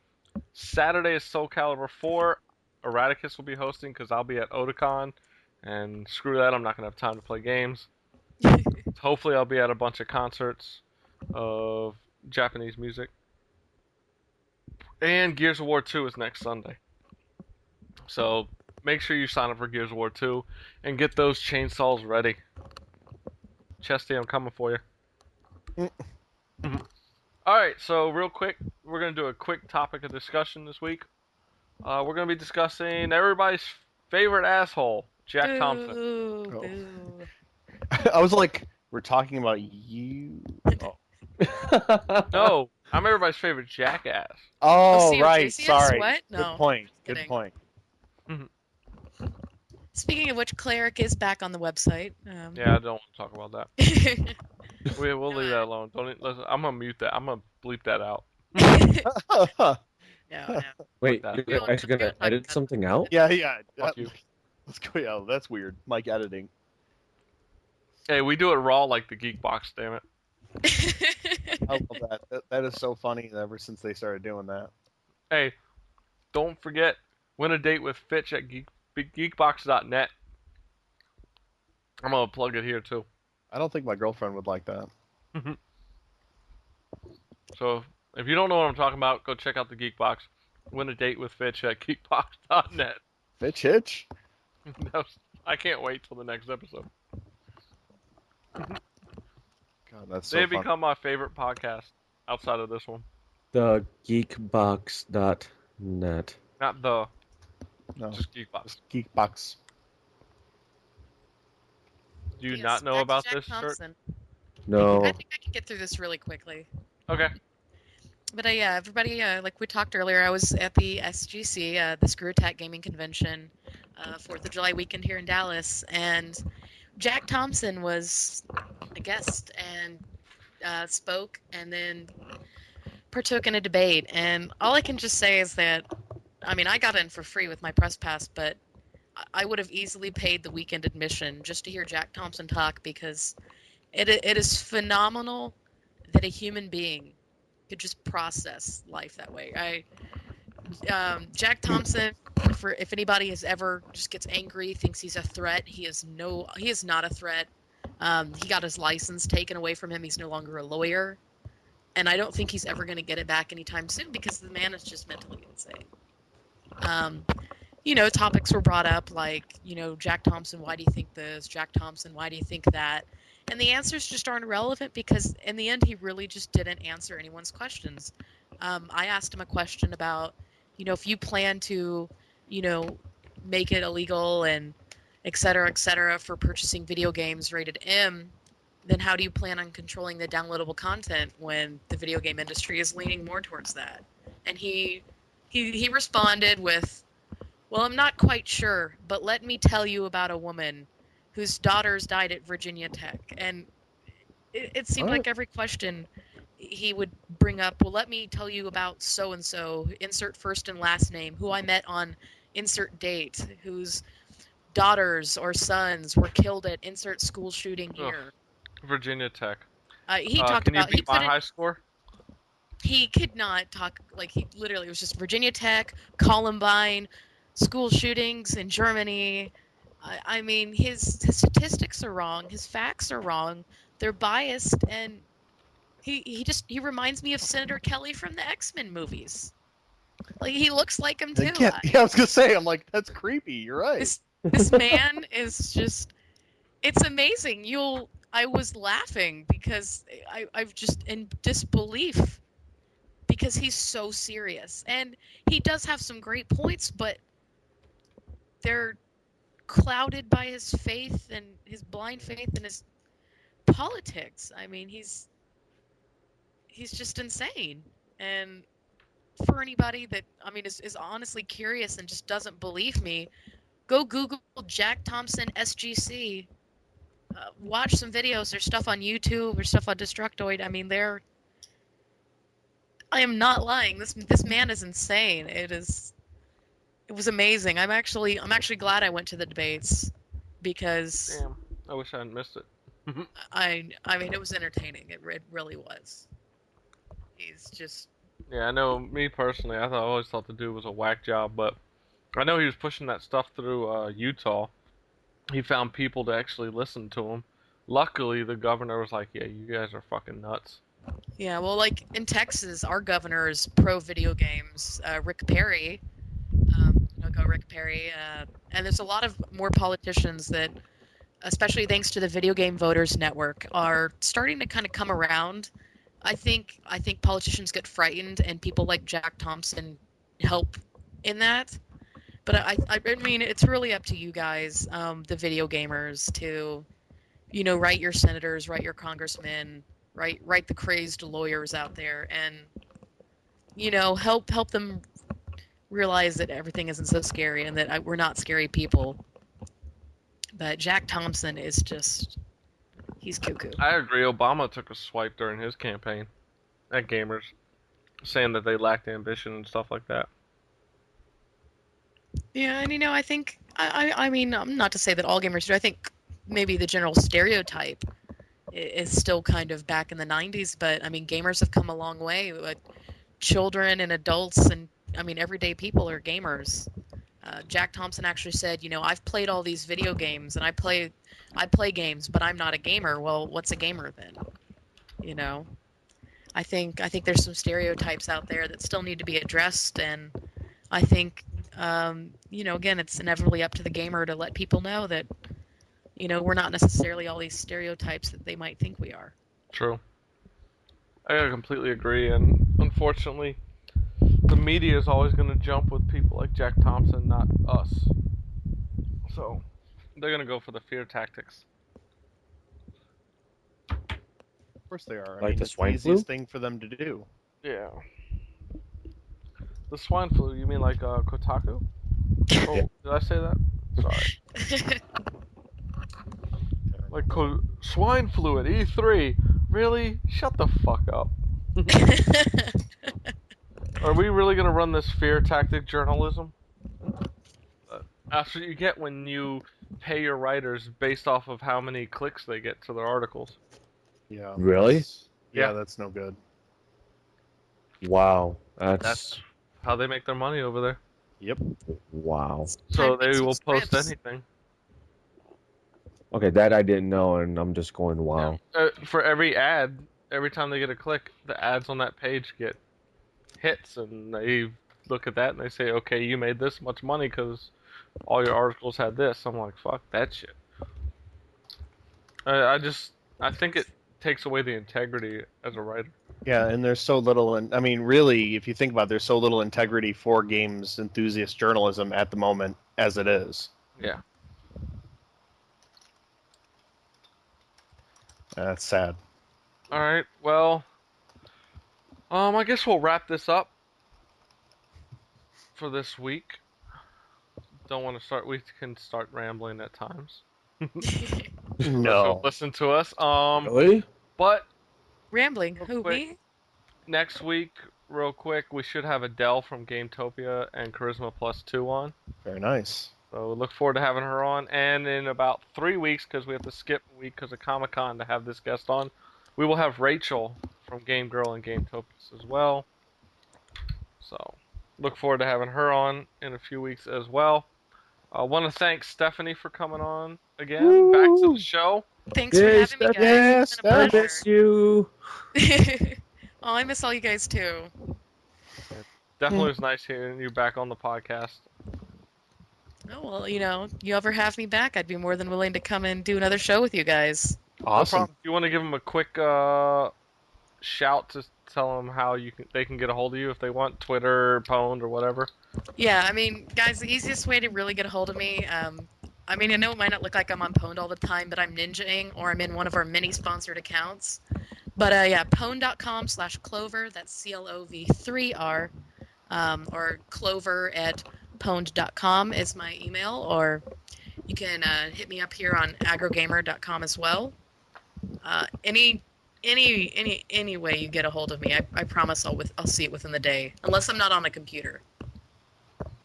Saturday is Soul Calibur 4. Erraticus will be hosting because I'll be at Otakon. And screw that, I'm not going to have time to play games. Hopefully I'll be at a bunch of concerts of Japanese music. And Gears of War 2 is next Sunday. So make sure you sign up for Gears of War 2 and get those chainsaws ready. Chesty, I'm coming for you. Alright, so real quick, we're going to do a quick topic of discussion this week. We're going to be discussing everybody's favorite asshole, Jack Thompson. Boo, Oh. boo. I was like, we're talking about you. Oh, No, I'm everybody's favorite jackass. oh see, right. you see us Sorry. sweat? No, Good point. Good kidding. point. Speaking of which, Cleric is back on the website. Yeah, I don't want to talk about that. We'll leave that alone. Listen, I'm gonna mute that. I'm gonna bleep that out. No. Wait, that. you're actually gonna edit something out? yeah. Fuck you. Let's go. Yeah, that's weird. Mike editing. Hey, we do it raw like the Geek Box, damn it. I love that. That is so funny. Ever since they started doing that. Hey, don't forget, win a date with Fitch at geekbox.net. I'm gonna plug it here too. I don't think my girlfriend would like that. So if you don't know what I'm talking about, go check out the Geek Box. Win a date with Fitch at geekbox.net. Fitch Hitch. I can't wait till the next episode. God, that's so They've fun. become my favorite podcast outside of this one. The geekbox.net. Not the, No, just Geekbox. Geekbox. Do you Yes, not know back to about Jack this shirt? Thompson. No. I think I can get through this really quickly. Okay. But everybody, like we talked earlier, I was at the SGC, the Screw Attack Gaming Convention, 4th of July weekend here in Dallas, and Jack Thompson was a guest and spoke and then partook in a debate. And all I can just say is that, I mean, I got in for free with my press pass, but I would have easily paid the weekend admission just to hear Jack Thompson talk, because it is phenomenal that a human being could just process life that way. Jack Thompson, if anybody has ever just gets angry, thinks he's a threat, he is not a threat. He got his license taken away from him. He's no longer a lawyer, and I don't think he's ever going to get it back anytime soon, because the man is just mentally insane. Topics were brought up like, Jack Thompson, why do you think this? Jack Thompson, why do you think that? And the answers just aren't relevant, because in the end, he really just didn't answer anyone's questions. I asked him a question about, if you plan to, make it illegal and et cetera, for purchasing video games rated M, then how do you plan on controlling the downloadable content when the video game industry is leaning more towards that? And he responded with, well, I'm not quite sure, but let me tell you about a woman whose daughters died at Virginia Tech. And it seemed like every question he would bring up, well, let me tell you about so-and-so, insert first and last name, who I met on insert date, whose daughters or sons were killed at insert school shooting here. Virginia Tech. He talked can about... you beat my high score? He could not talk, like, he literally was just Virginia Tech, Columbine, school shootings in Germany. I mean, his statistics are wrong, his facts are wrong, they're biased, and he reminds me of Senator Kelly from the X-Men movies. Like, he looks like him too. Yeah, I was gonna say, I'm like, that's creepy. You're right. This man is just, it's amazing. I was laughing because I've just in disbelief because he's so serious. And he does have some great points, but they're clouded by his faith and his blind faith and his politics. I mean, he's just insane. And for anybody that, I mean, is honestly curious and just doesn't believe me, go Google Jack Thompson SGC. Watch some videos. There's stuff on YouTube. There's stuff on Destructoid. I mean, I am not lying. This man is insane. It was amazing. I'm actually glad I went to the debates because... Damn. I wish I hadn't missed it. I mean, it was entertaining. It really was. He's just... Yeah, I know, me personally, I always thought the dude was a whack job, but I know he was pushing that stuff through Utah. He found people to actually listen to him. Luckily, the governor was like, yeah, you guys are fucking nuts. Yeah, well, like, in Texas, our governor is pro-video games. Rick Perry. Go Rick Perry. And there's a lot of more politicians that, especially thanks to the Video Game Voters Network, are starting to kind of come around. I think politicians get frightened, and people like Jack Thompson help in that. But I mean, it's really up to you guys, the video gamers, to, write your senators, write your congressmen, write the crazed lawyers out there, and, help them realize that everything isn't so scary and that we're not scary people. But Jack Thompson is just... He's cuckoo. I agree. Obama took a swipe during his campaign at gamers, saying that they lacked ambition and stuff like that. Yeah, and I think, I mean, not to say that all gamers do. I think maybe the general stereotype is still kind of back in the 90s, but I mean, gamers have come a long way. Children and adults and, I mean, everyday people are gamers. Jack Thompson actually said, I've played all these video games, and I play games, but I'm not a gamer. Well, what's a gamer then? I think there's some stereotypes out there that still need to be addressed, and I think, again, it's inevitably up to the gamer to let people know that, we're not necessarily all these stereotypes that they might think we are. True. I completely agree, and unfortunately, the media is always going to jump with people like Jack Thompson, not us. So, they're going to go for the fear tactics. Of course they are. Like I mean, the it's swine the easiest flu? thing for them to do. Yeah. The swine flu, you mean like Kotaku? Oh, did I say that? Sorry. Like swine flu at E3? Really? Shut the fuck up. Are we really going to run this fear tactic journalism? That's what you get when you pay your writers based off of how many clicks they get to their articles. Yeah. Really? Yeah. That's no good. Wow. That's how they make their money over there. Yep. Wow. So Time to they will make some post scripts. anything. Okay, that I didn't know, and I'm just going, wow. For every ad, every time they get a click, the ads on that page get hits, and they look at that and they say, okay, you made this much money because all your articles had this. I'm like, fuck that shit. I think it takes away the integrity as a writer. Yeah, and there's so little, and I mean, really, if you think about it, there's so little integrity for games enthusiast journalism at the moment as it is. Yeah. That's sad. All right. Well, I guess we'll wrap this up for this week. Don't want to start. We can start rambling at times. No. Listen to us. Really? But Rambling. Real Who, quick. me? next week, real quick, we should have Adele from Gametopia and Charisma Plus 2 on. Very nice. So we look forward to having her on. And in about 3 weeks, because we have to skip a week because of Comic-Con to have this guest on, we will have Rachel from Game Girl and Gametopias as well. So look forward to having her on in a few weeks as well. I want to thank Stephanie for coming on again, back to the show. Thanks for having me, guys. Yes, It's been a I pleasure. miss you. Oh, I miss all you guys too. Definitely was nice hearing you back on the podcast. Oh, well, you ever have me back, I'd be more than willing to come and do another show with you guys. Awesome. No problem. You want to give them a quick shout to tell them how they can get a hold of you if they want, Twitter, Pwned, or whatever? Yeah, I mean, guys, the easiest way to really get a hold of me, I mean, I know it might not look like I'm on Pwned all the time, but I'm ninjaing, or I'm in one of our many sponsored accounts. But yeah, pwned.com/Clov3r, that's Clov3r, or Clover@pwned.com is my email, or you can hit me up here on AggroGamer.com as well. Any way you get a hold of me, I promise I'll see it within the day, unless I'm not on a computer.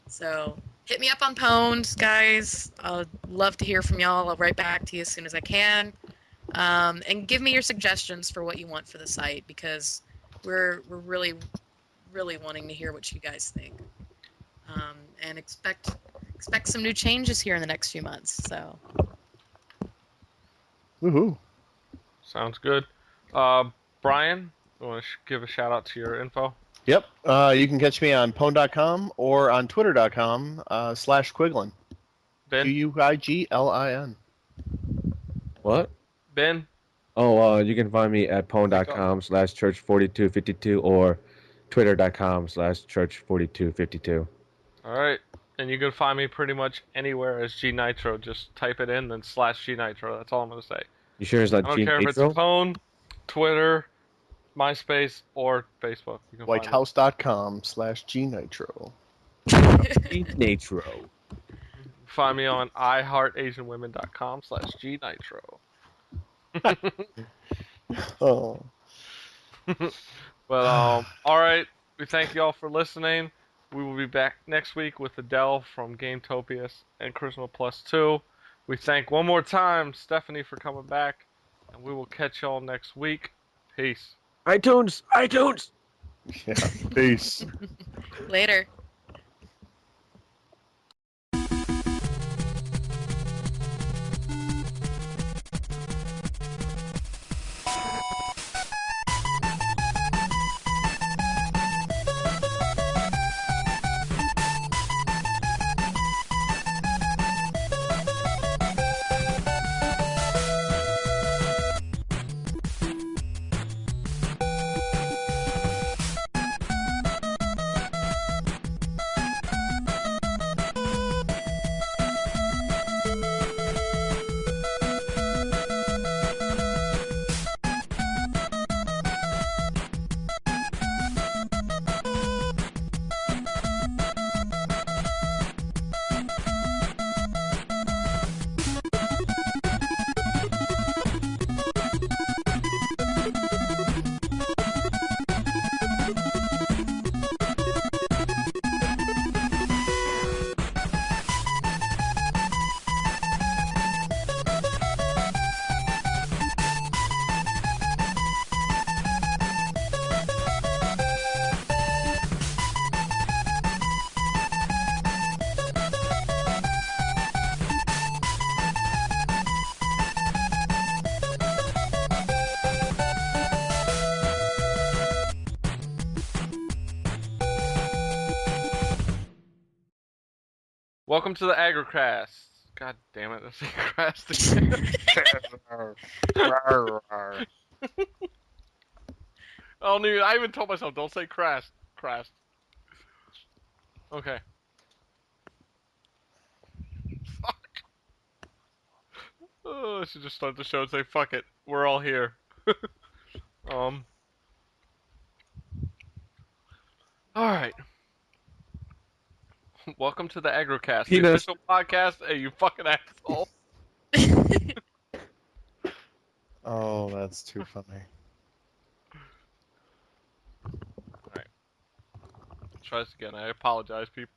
So hit me up on Pwned, guys. I'd love to hear from y'all. I'll write back to you as soon as I can. And give me your suggestions for what you want for the site, because we're really, really wanting to hear what you guys think. And expect some new changes here in the next few months. So. Woohoo. Sounds good. Brian, you want to give a shout out to your info? Yep. You can catch me on pwn.com or on twitter.com /Quiglin. Ben? Quiglin. What? Ben? Oh, you can find me at pwn.com/church4252 or twitter.com/church4252. All right. And you can find me pretty much anywhere as G Nitro. Just type it in, then /G Nitro. That's all I'm going to say. You sure it's I not don't Gene care if it's Nitro? phone, Twitter, MySpace, or Facebook. You can find it. Whitehouse.com/GNitro. Gene Nitro. Find me on iHeartAsianWomen.com /GNitro. Oh. But all right. We thank y'all for listening. We will be back next week with Adele from Gametopias and Charisma Plus 2. We thank one more time Stephanie for coming back, and we will catch y'all next week. Peace. iTunes! Yeah. Peace. Later. Welcome to the AggroCast. God damn it, that's AggroCast again. I even told myself, don't say crash. Okay. Fuck. Oh, I should just start the show and say, fuck it. we're all here. Alright. Welcome to the AggroCast, the Penis. official podcast. Hey, you fucking asshole. Oh, that's too funny. Try this again. I apologize, people.